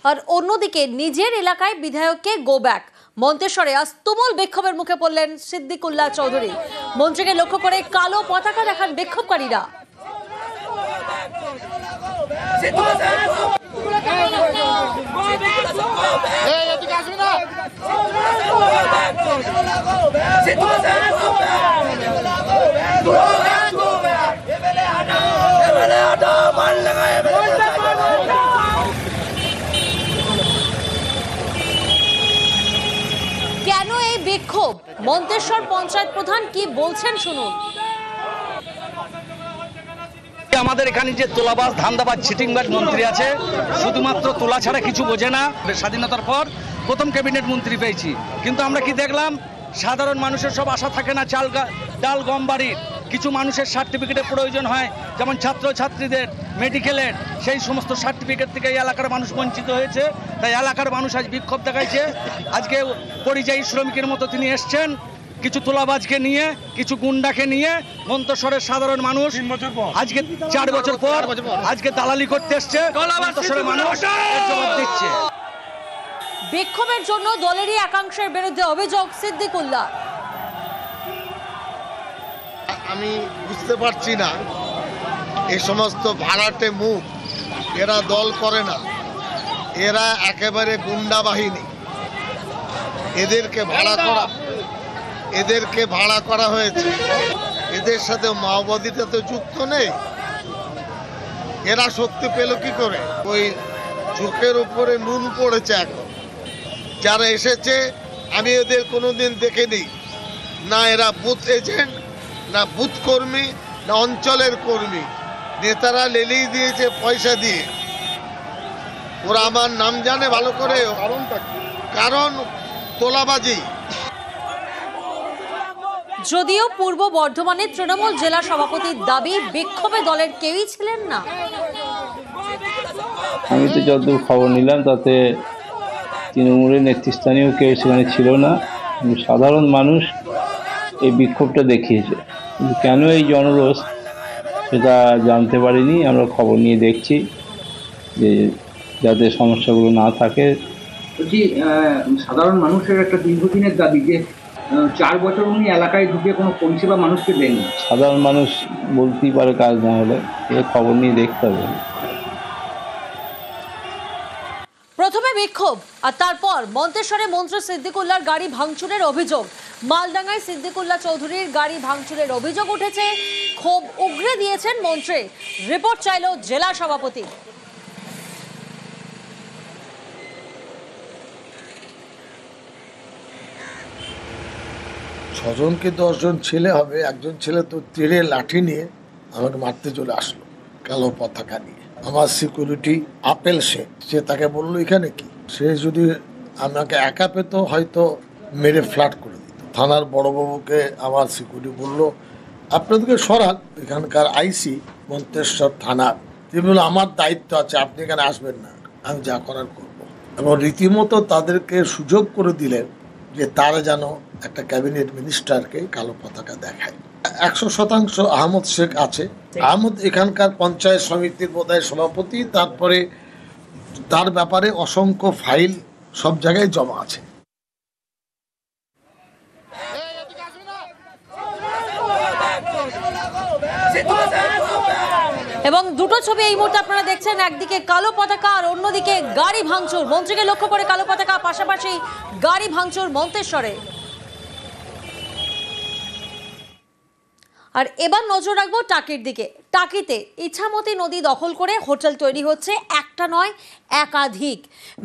আর অন্যদিকে নিজের এলাকায় বিধায়ককে গো ব্যাক। মন্তেশ্বরে আজ তুমুল বিক্ষোভের মুখে পড়লেন সিদ্দিকুল্লাহ চৌধুরী। মন্ত্রীকে লক্ষ্য করে কালো পতাকা দেখান বিক্ষোভকারীরা। কেন এই বিক্ষোভ? মন্তেশ্বর পঞ্চায়েত প্রধান কি বলছেন শুনুন। আমাদের এখানে যে তোলাবাজ, ধান্দাবাজ, চিটিংবাজ মন্ত্রী আছে, শুধুমাত্র তোলা ছাড়া কিছু বোঝে না। স্বাধীনতার পর প্রথম ক্যাবিনেট মন্ত্রী পেয়েছি, কিন্তু আমরা কি দেখলাম? সাধারণ মানুষের সব আশা থাকে না ডাল গম বাড়ির। কিছু মানুষের সার্টিফিকেটের প্রয়োজন হয়, যেমন ছাত্রছাত্রীদের, মেডিকেলের, সেই সমস্ত সার্টিফিকেট থেকে এই এলাকার মানুষ বঞ্চিত হয়েছে। তাই এলাকার মানুষ আজ বিক্ষোভ দেখাইছে। আজকে পরিযায়ী শ্রমিকের মতো তিনি এসছেন, কিছু তোলাবাজকে নিয়ে, কিছু গুন্ডাকে নিয়ে। মন্তেশ্বরের সাধারণ মানুষ আজকে 4 বছর পর আজকে দালালি করতে এসছে। মন্তেশ্বরের মানুষ জবাব দিচ্ছে। বিক্ষোভের জন্য দলেরই একাংশের বিরুদ্ধে অভিযোগ সিদ্দিকুল্লাহ। আমি বুঝতে পারছি না, এই সমস্ত ভাড়াটে মুখ, এরা দল করে না, এরা একেবারে গুন্ডা বাহিনী। এদেরকে ভাড়া করা হয়েছে। এদের সাথে মাওবাদীটা তো যুক্ত নেই। এরা শক্তি পেল কি করে? ওই চোখের উপরে নুন পড়েছে এখন। যারা এসেছে আমি এদের কোনোদিন দেখিনি, না এরা বুথ এজেন্ট, না বুথ কর্মী, না অঞ্চলের কর্মী। নেতারা লেলিয়ে দিয়েছে পয়সা দিয়ে। ওরা আমার নাম জানে ভালো করে, কারণ তোলাবাজি। যদিও পূর্ব বর্ধমানের তৃণমূল জেলা সভাপতির দাবি, বিক্ষোভে দলের কেউই ছিলেন না। আমি তো যতদূর খবর নিলাম তাতে তৃণমূলের নেতৃস্থানীয় কেউ সেখানে ছিল না। সাধারণ মানুষ এই বিক্ষোভটা দেখিয়েছে, কিন্তু কেন এই জনরোষ সেটা জানতে পারিনি। আমরা খবর নিয়ে দেখছি যে যাতে সমস্যাগুলো না থাকে। বলছি, সাধারণ মানুষের একটা দীর্ঘদিনের দাবি যে 4 বছর উনি এলাকায় ঢুকে কোনো পরিষেবা মানুষকে দেননি। সাধারণ মানুষ বলতেই পারে কাজ না হলে, এটা খবর নিয়ে দেখতে হবে। প্রথমে বিক্ষোভ আর তারপর মন্তেশ্বরে মন্ত্রী সিদ্দিকুল্লাহর গাড়ি ভাঙচুরের অভিযোগ। মালডাঙ্গায় সিদ্দিকুল্লাহ চৌধুরীর গাড়ি ভাঙচুরের অভিযোগ উঠেছে। ক্ষোভ উগরে দিয়েছেন মন্ত্রী। রিপোর্ট চাইল জেলা সভাপতি। 6 জন কি 10 জন ছেলে হবে? একজন ছেলে তো তীরের লাঠি নিয়ে আমাকে মারতে চলে আসলো, কালো পতাকা নিয়ে। আমার সিকিউরিটি আপেল সে তাকে বললো এখানে কি? সে যদি আমাকে একা পেত হয়তো মেরে ফ্ল্যাট করে দিত। থানার বড়বাবুকে আমার সিকিউরিটি বললো আপনাদেরকে সরান, এখানকার আইসি মন্তেশ্বর থানার। তিনি বললো আমার দায়িত্ব আছে, আপনি এখানে আসবেন না, আমি যা করার করবো। এবং রীতিমতো তাদেরকে সুযোগ করে দিলেন যে তারা যেন একটা ক্যাবিনেট মিনিস্টারকে কালো পতাকা দেখায়। 100% আহমদ শেখ আছে। আহমদ এখানকার পঞ্চায়েত সমিতির বোধহয় সভাপতি। তারপরে তার ব্যাপারে অসংখ্য ফাইল সব জায়গায় জমা আছে। এবং দুটো ছবি এই মুহূর্তে আপনারা দেখছেন, একদিকে কালো পতাকা আর অন্যদিকে গাড়ি ভাঙচুর। মন্ত্রীকে লক্ষ্য করে কালো পতাকা, পাশাপাশি গাড়ি ভাঙচুর মন্তেশ্বরে। আর এবার নজর রাখবো টাকির দিকে। টাকিতে ইছামতি নদী দখল করে হোটেল তৈরি হচ্ছে, একটা নয় একাধিক।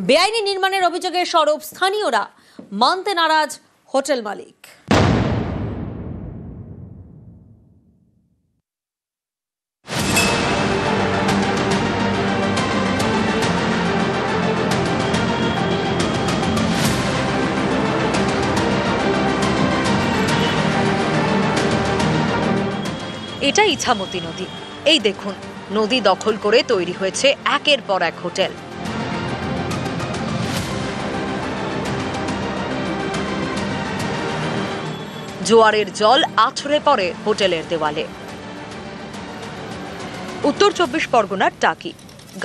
বেআইনি নির্মাণের অভিযোগে সরব স্থানীয়রা, মানতে নারাজ হোটেল মালিক। এটা ইছামতি নদী। এই দেখুন, নদী দখল করে তৈরি হয়েছে একের পর এক হোটেল। জোয়ারের জল আছড়ে পড়ে হোটেলের দেওয়ালে। উত্তর 24 পরগনার টাকি।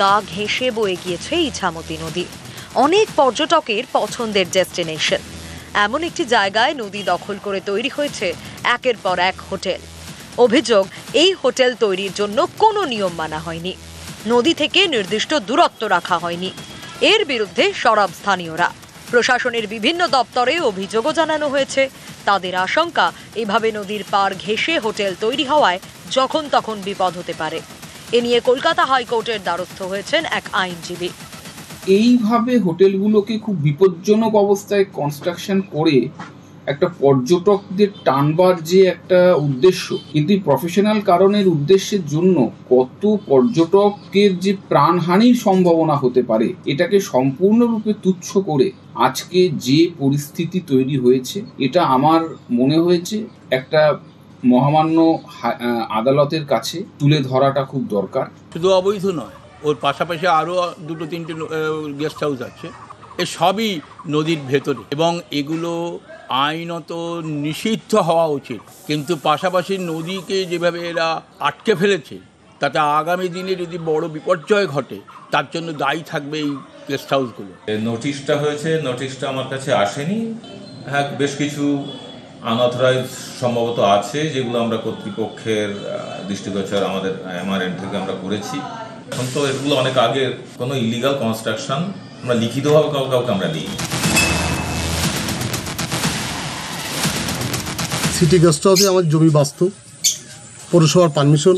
গা ঘেঁষে বয়ে গিয়েছে ইছামতি নদী, অনেক পর্যটকের পছন্দের ডেস্টিনেশন। এমন একটি জায়গায় নদী দখল করে তৈরি হয়েছে একের পর এক হোটেল। অভিযোগ, এই হোটেল তৈরির জন্য কোনো নিয়ম মানা হয়নি, নদী থেকে নির্দিষ্ট দূরত্ব রাখা হয়নি। এর বিরুদ্ধে সরব স্থানীয়রা। প্রশাসনের বিভিন্ন দপ্তরে অভিযোগও জানানো হয়েছে। তাদের আশঙ্কা, এভাবে নদীর পাড় ঘেঁষে হোটেল তৈরি হওয়ায় যখন তখন বিপদ হতে পারে। এ নিয়ে কলকাতা হাইকোর্টের দ্বারস্থ হয়েছেন এক আইনজীবী। এইভাবে হোটেলগুলোকে খুব বিপজ্জনক অবস্থায় কনস্ট্রাকশন করে একটা পর্যটকদের টানবার যে একটা উদ্দেশ্য, কিন্তু প্রফেশনাল কারণের উদ্দেশ্যের জন্য কত পর্যটকের যে প্রাণহানির সম্ভাবনা হতে পারে, এটাকে সম্পূর্ণরূপে তুচ্ছ করে আজকে যে পরিস্থিতি তৈরি হয়েছে, এটা আমার মনে হয়েছে একটা মহামান্য আদালতের কাছে তুলে ধরাটা খুব দরকার। শুধু অবৈধ নয়, ওর পাশাপাশি আরও 2-3টে গেস্ট হাউস আছে, এ সবই নদীর ভেতরে এবং এগুলো আইনত নিষিদ্ধ হওয়া উচিত। কিন্তু পাশাপাশি নদীকে যেভাবে এরা আটকে ফেলেছে, তাতে আগামী দিনে যদি বড় বিপর্যয় ঘটে তার জন্য দায়ী থাকবে এই গেস্ট হাউসগুলো। নোটিশটা হয়েছে, নোটিশটা আমার কাছে আসেনি। হ্যাঁ, বেশ কিছু আনঅথরাইজ সম্ভবত আছে, যেগুলো আমরা কর্তৃপক্ষের দৃষ্টিগোচর আমার এন্ড থেকে আমরা করেছি। এখন তো এগুলো অনেক আগের, কোনো ইলিগাল কনস্ট্রাকশন আমরা লিখিতভাবে কাউকে আমরা দিই। সিটি গেস্ট হাউসে আমার জমি বাস্তু, পৌরসভার পারমিশন,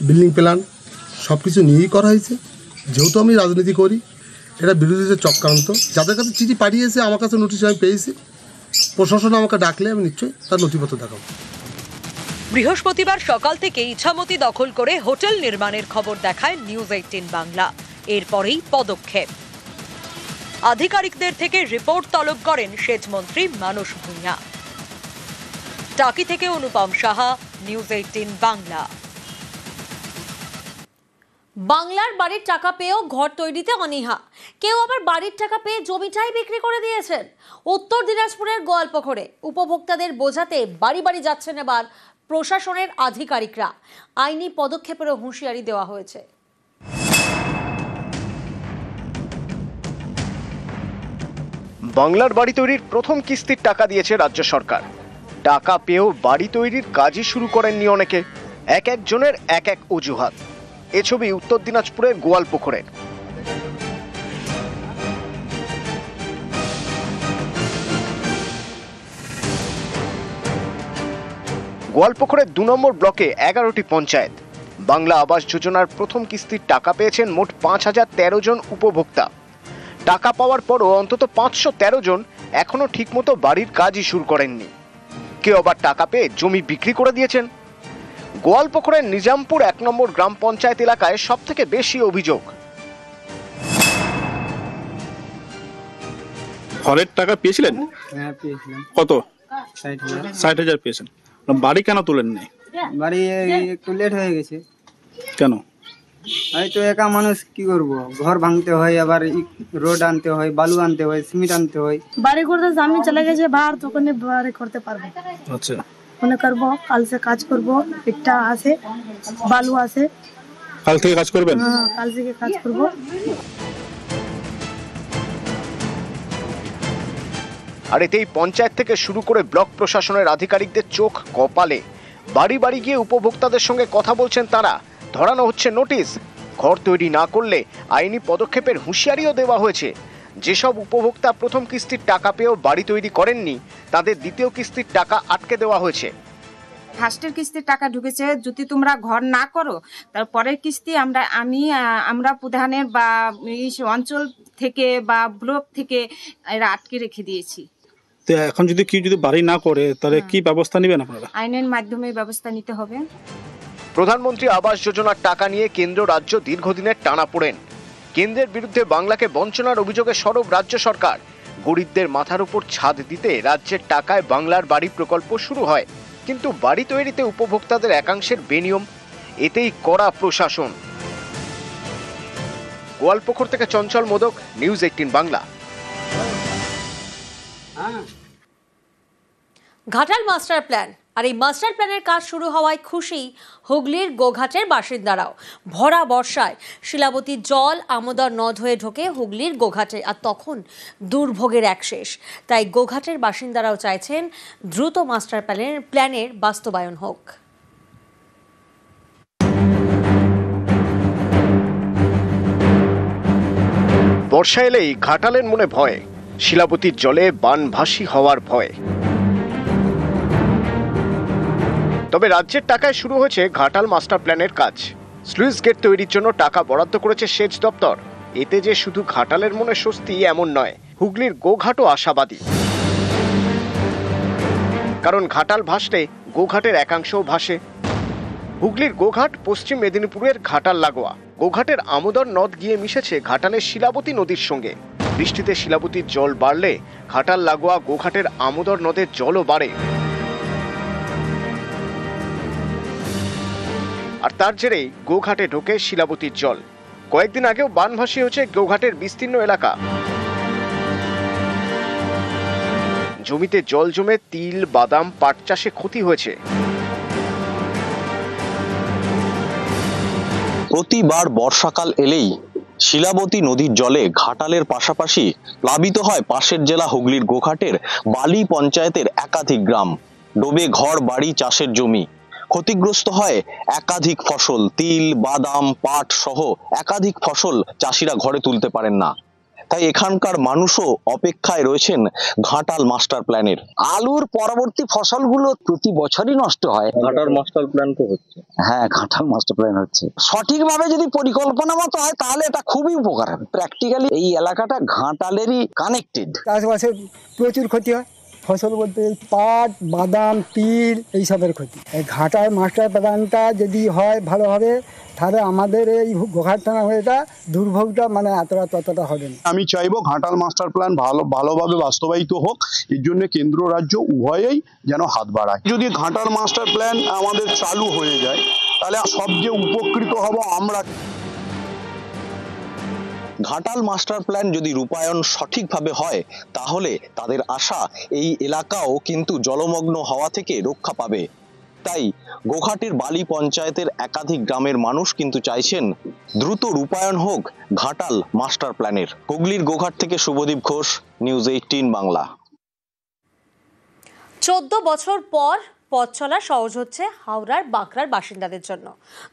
বিল্ডিং প্ল্যান সব কিছু নিয়েই করা হয়েছে। যেহেতু আমি রাজনীতি করি, এটা বিরোধীদের চক্রান্ত। যাদের কাছে চিঠি পাঠিয়েছে, আমার কাছে নোটিশ আমি পেয়েছি। প্রশাসন আমাকে ডাকলে আমি নিশ্চয়ই তার নথিপত্র দেখাবো। বৃহস্পতিবার সকাল থেকে ইছামতি দখল করে হোটেল নির্মাণের খবর দেখায় নিউজ 18 বাংলা। এরপরেই পদক্ষেপ। আধিকারিকদের থেকে রিপোর্ট তলব করেন সেচমন্ত্রী মানস ভূঁইয়া। টাকি থেকে অনুপম সাহা, নিউজ 18 বাংলা। বাংলার বাড়ির টাকা পেয়েও ঘর তৈরিতে অনীহা, কেউ আবার বাড়ির টাকা পেয়ে জমিটাই বিক্রি করে দিয়েছেন। উত্তর দিনাজপুরের গোয়ালপুকুরে উপভোক্তাদের বোঝাতে বাড়ি বাড়ি যাচ্ছেন এবার প্রশাসনের আধিকারিকরা। আইনি পদক্ষেপেরও হুঁশিয়ারি দেওয়া হয়েছে। বাংলার বাড়ি তৈরির প্রথম কিস্তির টাকা দিয়েছে রাজ্য সরকার। টাকা পেয়েও বাড়ি তৈরির কাজই শুরু করেননি অনেকে। এক একজনের এক এক অজুহাত। এ ছবি উত্তর দিনাজপুরের গোয়ালপুকুরের। গোয়ালপুকুরের 2 নম্বর ব্লকে 11টি পঞ্চায়েত। বাংলা আবাস যোজনার প্রথম কিস্তির টাকা পেয়েছেন মোট 5013 জন উপভোক্তা। টাকা পাওয়ার পরও অন্তত 513 জন এখনো ঠিকমতো বাড়ির কাজই শুরু করেননি। কেউ আবার টাকা পেয়ে জমি বিক্রি করে দিয়েছেন। গোয়ালপুকুরের নিজামপুর 1 নম্বর গ্রাম পঞ্চায়েত এলাকায় সব থেকে বেশি অভিযোগ। ঘরের টাকা পেয়েছিলেন? হ্যাঁ, পেয়েছিলাম। কত? 60,000 পেয়েছেন। বাড়ি কেন তোলেন নাই? বাড়ি একটু লেট হয়ে গেছে। কেন? হয়তো একা মানুষ, কি করব, ঘর ভাঙতে হয়, আবার রোড আনতে হয়, বালু আনতে হয়, সিমেন্ট আনতে হয়। বাড়ি করতে আমি চলে গেছে বাহার, তখন বাড়ি করতে পারবো। আচ্ছা, মনে করবো কাল সে কাজ করবো, একটা আছে, বালু আছে। কাল থেকে কাজ করবেন? হ্যাঁ, কাল থেকে কাজ করবো। আর এতেই পঞ্চায়েত থেকে শুরু করে ব্লক প্রশাসনের আধিকারিকদের চোখ কপালে। বাড়ি বাড়ি গিয়ে উপভোক্তাদের সঙ্গে কথা বলছেন তারা। ধরানো হচ্ছে নোটিশ। ঘর তৈরি না করলে আইনি পদক্ষেপের হুঁশিয়ারিও দেওয়া হয়েছে। যেসব উপভোক্তা প্রথম কিস্তির টাকা পেয়েও বাড়ি তৈরি করেননি, তাদের দ্বিতীয় কিস্তির টাকা আটকে দেওয়া হয়েছে। ফার্স্টের কিস্তির টাকা ঢুকেছে, যদি তোমরা ঘর না করো তার পরের কিস্তি আমরা প্রধানের বা এই অঞ্চল থেকে বা ব্লক থেকে এরা আটকে রেখে দিয়েছি। তো এখন যদি বাড়ি না করে, তাহলে কি ব্যবস্থা নেবেন আপনারা? আইনের মাধ্যমে ব্যবস্থা নিতে হবে। প্রধানমন্ত্রী আবাস যোজনার টাকা নিয়ে কেন্দ্র রাজ্য দীর্ঘদিনের টানাপোড়েন। কেন্দ্রের বিরুদ্ধে বাংলাকে বঞ্চনার অভিযোগে সরব রাজ্য সরকার। গরিবদের মাথার উপর ছাদ দিতে রাজ্যের টাকায় বাংলার বাড়ি প্রকল্প শুরু হয়, কিন্তু বাড়ি তৈরিতে উপভোক্তাদের একাংশের বেনিয়ম। এতেই কড়া প্রশাসন। গোয়ালপুকুর থেকে Chanchal Modak, news 18 Bangla. Ghatal master plan আর এই মাস্টার প্ল্যানের কাজ শুরু হওয়ায় খুশি হুগলির গোঘাটের বাসিন্দারাও। ভরা বর্ষায় শিলাবতীর জল আমোদর নদ হয়ে ঢোকে হুগলির গোঘাটে, আর তখন দুর্ভোগের এক শেষ। তাই গোঘাটের বাসিন্দারাও চাইছেন দ্রুত মাস্টার প্ল্যানের বাস্তবায়ন হোক। বর্ষা এলেই ঘাটালের মনে ভয়, শিলাবতীর জলে বানভাসী হওয়ার ভয়। তবে রাজ্যের টাকায় শুরু হয়েছে ঘাটাল মাস্টার প্ল্যানের কাজ। স্লুইস গেট তৈরির জন্য টাকা বরাদ্দ করেছে সেচ দপ্তর। এতে যে শুধু ঘাটালের মনে স্বস্তি এমন নয়, হুগলির গোঘাটও আশাবাদী। কারণ ঘাটাল ভাসলে গোঘাটের একাংশও ভাসে। হুগলির গোঘাট পশ্চিম মেদিনীপুরের ঘাটাল লাগোয়া। গোঘাটের আমোদর নদ গিয়ে মিশেছে ঘাটালের শিলাবতী নদীর সঙ্গে। বৃষ্টিতে শিলাবতীর জল বাড়লে ঘাটাল লাগোয়া গোঘাটের আমোদর নদের জলও বাড়ে। আর তার জেরেই গোঘাটে ঢোকে শিলাবতীর জল। কয়েকদিন আগেও বানভাসী হয়েছে গোঘাটের বিস্তীর্ণ এলাকা। জমিতে জল জমে তিল, বাদাম, পাট চাষে ক্ষতি হয়েছে। প্রতিবার বর্ষাকাল এলেই শিলাবতী নদীর জলে ঘাটালের পাশাপাশি প্লাবিত হয় পাশের জেলা হুগলির গোঘাটের বালি পঞ্চায়েতের একাধিক গ্রাম। ডোবে ঘর বাড়ি, চাষের জমি। ক্ষতিগ্রস্ত হয় একাধিক ফসল, তিল, বাদাম, পাট সহ একাধিক ফসল চাষিরা ঘরে তুলতে পারেন না। তাই এখানকার মানুষও অপেক্ষায় রয়েছেন ঘাটাল মাস্টার প্ল্যানের। আলুর পরবর্তী ফসলগুলো প্রতি বছরই নষ্ট হয়। ঘাটাল মাস্টার প্ল্যান তো হচ্ছে। হ্যাঁ, ঘাটাল মাস্টার প্ল্যান হচ্ছে। সঠিকভাবে যদি পরিকল্পনা মতো হয় তাহলে এটা খুবই উপকার হবে। প্র্যাকটিক্যালি এই এলাকাটা ঘাটালেরই কানেক্টেড। চাষবাসে প্রচুর ক্ষতি হয়। ফসল বলতে পাট, বাদাম, তিল এইসবের ক্ষতি। এই ঘাটাল মাস্টার প্ল্যানটা যদি হয় ভালোভাবে, তাহলে আমাদের এই গোঘাট থানা এটা দুর্ভোগটা মানে ততটা হবে না। আমি চাইবো ঘাটাল মাস্টার প্ল্যান ভালোভাবে বাস্তবায়িত হোক। এর জন্য কেন্দ্র রাজ্য উভয়েই যেন হাত বাড়ায়। যদি ঘাটাল মাস্টার প্ল্যান আমাদের চালু হয়ে যায় তাহলে সবচেয়ে উপকৃত হব আমরা। ঘাটাল মাস্টার প্ল্যান যদি রূপায়ণ সঠিকভাবে হয় তাহলে তাদের আশা এই এলাকাও কিন্তু জলমগ্ন হওয়া থেকে রক্ষা পাবে। তাই গোঘাটের বালি পঞ্চায়েতের একাধিক গ্রামের মানুষ কিন্তু চাইছেন দ্রুত রূপায়ণ হোক ঘাটাল মাস্টার প্ল্যানের। হুগলির গোঘাট থেকে শুভদীপ ঘোষ, নিউজ 18 বাংলা। 14 বছর পর পথ চলা সহজ হচ্ছে হাওড়ার বাঁকড়ার বাসিন্দাদের জন্য।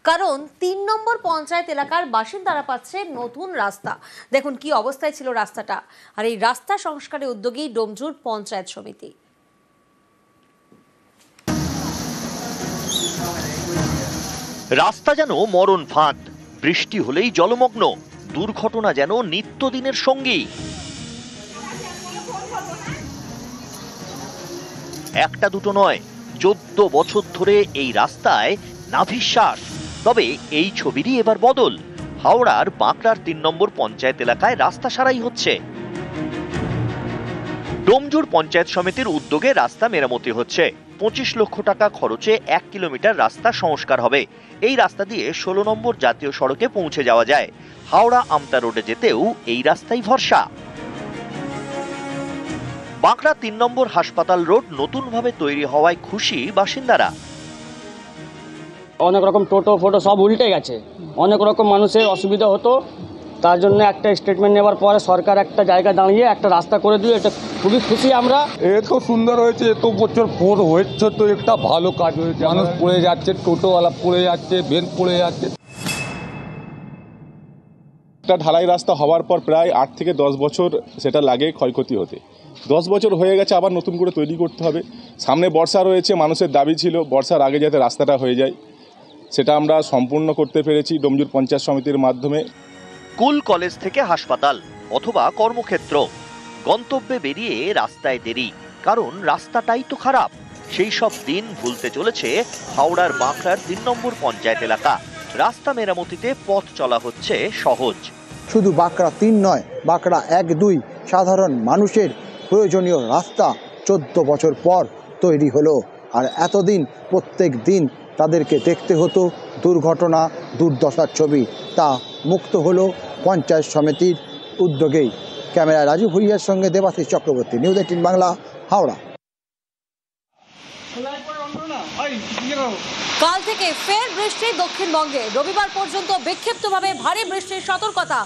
কারণ 3 নম্বর পঞ্চায়েত এলাকার বাসিন্দারা পাচ্ছে নতুন রাস্তা। দেখুন কি অবস্থায় ছিল রাস্তাটা। আর এই রাস্তা সংস্কারের উদ্যোগী ডোমজুর পঞ্চায়েত সমিতি। রাস্তা যেন মরণ ফাঁদ, বৃষ্টি হলেই জলমগ্ন, দুর্ঘটনা যেন নিত্যদিনের সঙ্গী। একটা দুটো নয়, 14 বছর ধরে এই রাস্তায় নাভিশ্বাস। তবে এই ছবিরই এবার বদল। হাওড়ার বাঁকড়ার 3 নম্বর পঞ্চায়েত এলাকায় রাস্তা সারাই হচ্ছে। ডোমজুর পঞ্চায়েত সমিতির উদ্যোগে রাস্তা মেরামতি হচ্ছে। 25 লক্ষ টাকা খরচে 1 কিলোমিটার রাস্তা সংস্কার হবে। এই রাস্তা দিয়ে 16 নম্বর জাতীয় সড়কে পৌঁছে যাওয়া যায়। হাওড়া আমতা রোডে যেতেও এই রাস্তাই ভরসা। বাঁকড়া 3 নম্বর হাসপাতাল রোড নতুনভাবে তৈরি হওয়ায় খুশি বাসিন্দারা। অনেক রকম টোটো ফোটো সব উল্টে গেছে, অনেক রকম মানুষের অসুবিধা হতো। তার জন্য একটা স্টেটমেন্ট নেওয়ার পরে সরকার একটা জায়গা দাঁড়িয়ে একটা রাস্তা করে দিয়ে, এটা খুবই খুশি আমরা। এত সুন্দর হয়েছে, এত বছর পর হয়েছে, তো একটা ভালো কাজ হয়েছে। মানুষ পড়ে যাচ্ছে, টোটোওয়ালা পড়ে যাচ্ছে, ভ্যান পড়ে যাচ্ছে। একটা ঢালাই রাস্তা হওয়ার পর প্রায় 8 থেকে 10 বছর সেটা লাগে ক্ষয়ক্ষতি হতে। 10 বছর হয়ে গেছে, আবার নতুন করে তৈরি করতে হবে। সামনে বর্ষা রয়েছে, মানুষের দাবি ছিল বর্ষার আগে যাতে রাস্তাটা হয়ে যায়, সেটা আমরা সম্পূর্ণ করতে পেরেছি ডোমজুর পঞ্চায়েত সমিতির মাধ্যমে। স্কুল কলেজ থেকে হাসপাতাল অথবা কর্মক্ষেত্র, গন্তব্যে বেরিয়ে রাস্তায় দেরি, কারণ রাস্তাটাই তো খারাপ। সেই সব দিন ভুলতে চলেছে হাওড়ার বাঁকড়ার 3 নম্বর পঞ্চায়েত এলাকা। রাস্তা মেরামতিতে পথ চলা হচ্ছে সহজ। শুধু বাঁকড়া 3 নয়, বাঁকড়া 1-2 সাধারণ মানুষের প্রয়োজনীয় রাস্তা 14 বছর পর তৈরি হলো। আর এতদিন প্রত্যেক দিন তাদেরকে দেখতে হতো দুর্ঘটনা, দুর্দশার ছবি। তা মুক্ত হলো পঞ্চায়েত সমিতির উদ্যোগেই। ক্যামেরায় রাজু ভুইয়ার সঙ্গে দেবাশিস চক্রবর্তী, নিউজ 18 বাংলা, হাওড়া। কাল থেকে ফের বৃষ্টি দক্ষিণবঙ্গে, রবিবার পর্যন্ত বিক্ষিপ্তভাবে ভারী বৃষ্টির সতর্কতা।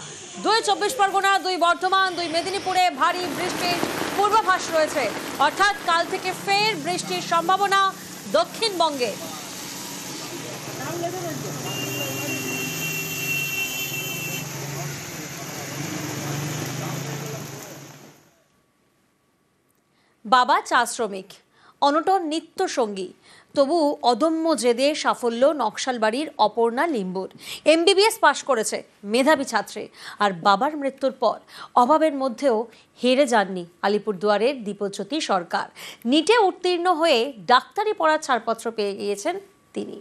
2 চব্বিশ পরগনা, 2 বর্ধমান, 2 মেদিনীপুরে ভারী বৃষ্টির পূর্বাভাস রয়েছে। অর্থাৎ কাল থেকে ফের বৃষ্টির সম্ভাবনা দক্ষিণবঙ্গে। বাবা চা শ্রমিক, অনটন নিত্য সঙ্গী, তবু অদম্য জেদে সাফল্য নকশালবাড়ির অপর্ণা লিম্বুর। MBBS পাশ করেছে, মেধাবী ছাত্রী। আর বাবার মৃত্যুর পর অভাবের মধ্যেও হেরে যাননি আলিপুরদুয়ারের দীপজ্যোতি সরকার। নিটে উত্তীর্ণ হয়ে ডাক্তারি পড়ার ছাড়পত্র পেয়ে গিয়েছেন তিনি।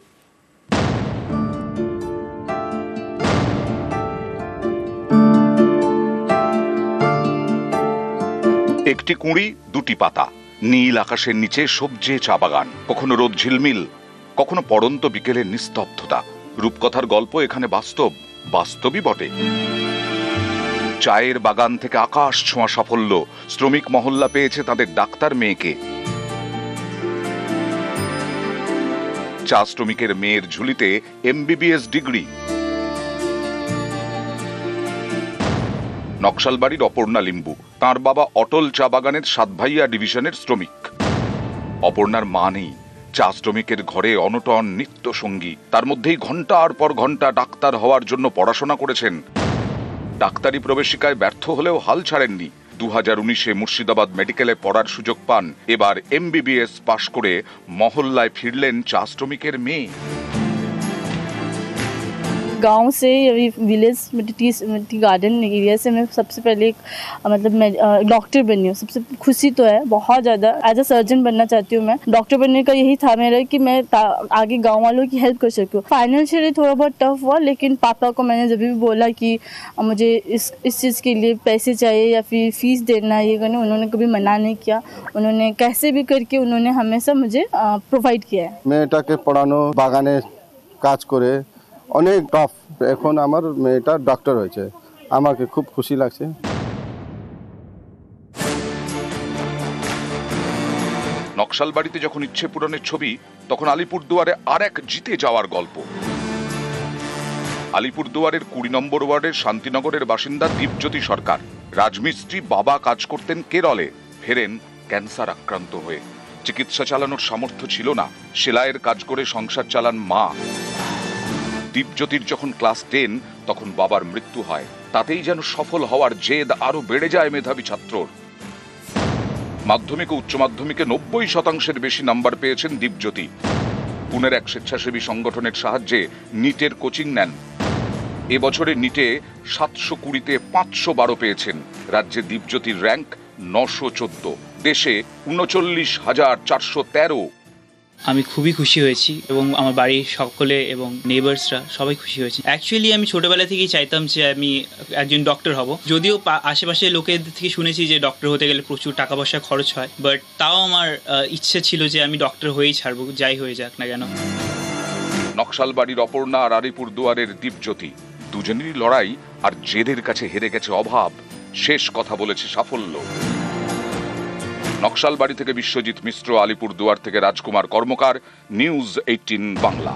একটি কুঁড়ি, দুটি পাতা, নীল আকাশের নিচে সবজে চা বাগান, কখনো রোদ ঝিলমিল, কখনো পড়ন্ত বিকেলের নিস্তব্ধতা। রূপকথার গল্প এখানে বাস্তবই বটে। চায়ের বাগান থেকে আকাশ ছোঁয়া সাফল্য, শ্রমিক মহল্লা পেয়েছে তাদের ডাক্তার মেয়েকে। চা শ্রমিকের মেয়ের ঝুলিতে MBBS ডিগ্রি। নকশালবাড়ির অপর্ণা লিম্বু, তাঁর বাবা অটল চা বাগানের সাতভাইয়া ডিভিশনের শ্রমিক। অপর্ণার মা নেই, চা শ্রমিকের ঘরে অনটন নিত্য সঙ্গী। তার মধ্যেই ঘন্টার পর ঘন্টা ডাক্তার হওয়ার জন্য পড়াশোনা করেছেন। ডাক্তারি প্রবেশিকায় ব্যর্থ হলেও হাল ছাড়েননি। 2019-এ মুর্শিদাবাদ মেডিকেলে পড়ার সুযোগ পান। এবার MBBS পাশ করে মহল্লায় ফিরলেন চা শ্রমিকের মেয়ে। गांव से अभी विलेज टी गार्डन एरिया से मैं सबसे पहले मतलब मैं डॉक्टर बनी हूँ। सबसे खुशी तो है बहुत ज़्यादा। एज अ सर्जन बनना चाहती हूँ मैं। डॉक्टर बनने का यही था मेरा कि मैं आगे गांव वालों की हेल्प कर सकूँ। फाइनेंशियली थोड़ा बहुत टफ हुआ, लेकिन पापा को मैंने जब भी बोला कि मुझे इस चीज़ के लिए पैसे चाहिए या फिर फीस देना है, ये करना, उन्होंने कभी मना नहीं किया। उन्होंने कैसे भी करके उन्होंने हमेशा मुझे प्रोवाइड किया है। মেয়েটাকে পড়ানো, বাগানে কাজ করে অনেক টাফ। এখন আমার মেয়েটা ডক্টর হয়েছে, আমাকে খুব খুশি লাগছে। নকশালবাড়িতে যখন ইচ্ছে পূরণের ছবি, তখন আলিপুরদুয়ারে আর এক জিতে যাওয়ার গল্প। আলিপুরদুয়ারের 20 নম্বর ওয়ার্ডের শান্তিনগরের বাসিন্দা দীপজ্যোতি সরকার। রাজমিস্ত্রি, বাবা কাজ করতেন কেরলে, ফেরেন ক্যান্সার আক্রান্ত হয়ে। চিকিৎসা চালানোর সামর্থ্য ছিল না, সেলাইয়ের কাজ করে সংসার চালান মা। দীপজ্যোতির যখন ক্লাস 10, তখন বাবার মৃত্যু হয়। তাতেই যেন সফল হওয়ার জেদ আরো বেড়ে যায় মেধাবী ছাত্রর। মাধ্যমিক ও উচ্চ মাধ্যমিকে 90% বেশি নাম্বার পেয়েছেন দীপজ্যোতি। পুনের এক স্বেচ্ছাসেবী সংগঠনের সাহায্যে নিটের কোচিং নেন। এবছরে নিটে 720-তে 512 পেয়েছেন। রাজ্যে দীপজ্যোতির র্যাঙ্ক 914, দেশে 39,413। আমি খুবই খুশি হয়েছি এবং আমার বাড়ির সকলে এবং নেবার্সরা সবাই খুশি হয়েছে। অ্যাকচুয়ালি আমি ছোটোবেলা থেকেই চাইতাম যে আমি একজন ডক্টর হব। যদিও আশেপাশে লোকের থেকে শুনেছি যে ডক্টর হতে গেলে প্রচুর টাকা পয়সা খরচ হয়, বাট তাও আমার ইচ্ছে ছিল যে আমি ডক্টর হয়েই ছাড়বো, যাই হয়ে যাক না কেন। নকশালবাড়ির অপর্ণা আর আলিপুরদুয়ারের দীপজ্যোতি, দুজনেরই লড়াই আর জেদের কাছে হেরে গেছে অভাব। শেষ কথা বলেছে সাফল্য। নকশালবাড়ি থেকে বিশ্বজিৎ মিশ্র, আলিপুরদুয়ার থেকে রাজকুমার কর্মকার, নিউজ 18 বাংলা।